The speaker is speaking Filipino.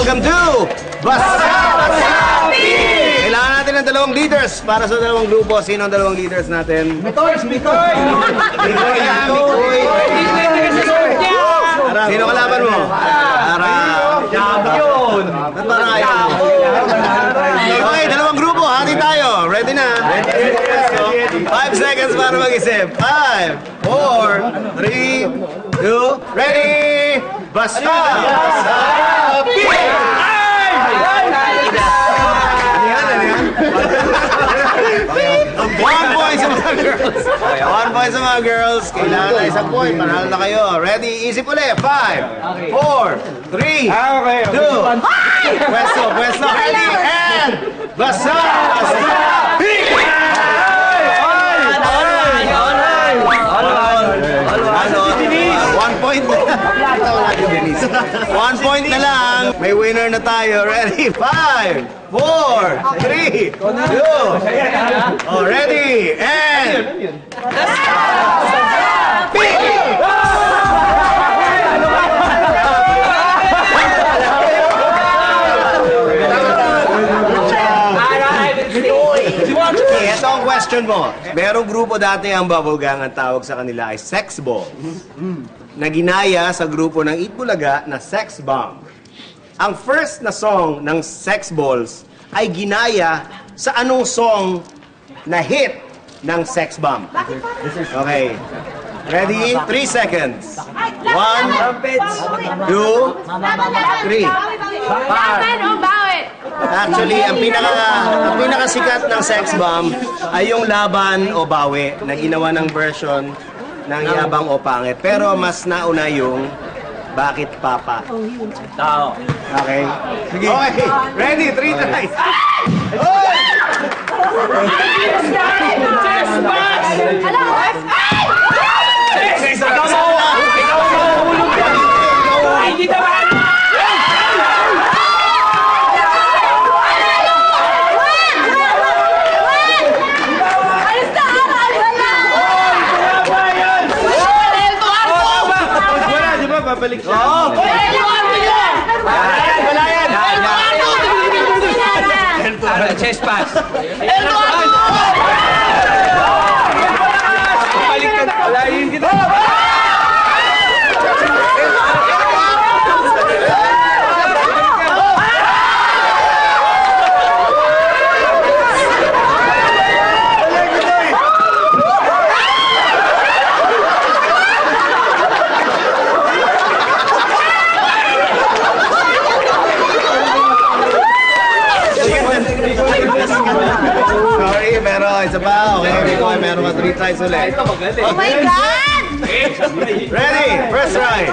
welcome to Basta Kailangan natin ng dalawang leaders para sa dalawang grupo. Sino ang dalawang leaders natin? Mikoy! Sino kalaban mo? Champion! Ba't parang ayaw mo? Okay, dalawang grupo. Hati tayo. Ready na? 5 seconds para mag-isip. 5, 4, 3, 2, ready! Basta! One point sa mga girls. 1 point sa mga girls. Kailangan na isang point. Panalo na kayo. Ready? Isip ulit. 5, 4, 3, 2. Pwesto. Ready? And basta! One point na lang. 1 point na lang. May winner na tayo. Ready? 5, 4, 3, 2. Oh, ready? And okay, ito ang question mo. Merong grupo dati ang Bubble Gang, ang tawag sa kanila ay Sex Balls. Na ginaya sa grupo ng Eat Bulaga na Sex Bomb. Ang first na song ng Sex Balls ay ginaya sa anong song na hit ng Sex Bomb? Okay. Ready? 3 seconds. 1, 2, 3. Laban o bawit? Actually, ang pinakasikat ng Sex Bomb ay yung Laban o Bawi na ginawa ng version ng Yabang o Pangit. Pero mas nauna yung Bakit Papa. Okay? Sige. Okay. Ready? 3 tries. Babalik siya. Wala yan. Chest pass. Palayin kita. Sorry, pero isa pa. Okay, meron ka 3 tries ulit. Oh my God! Ready? First try.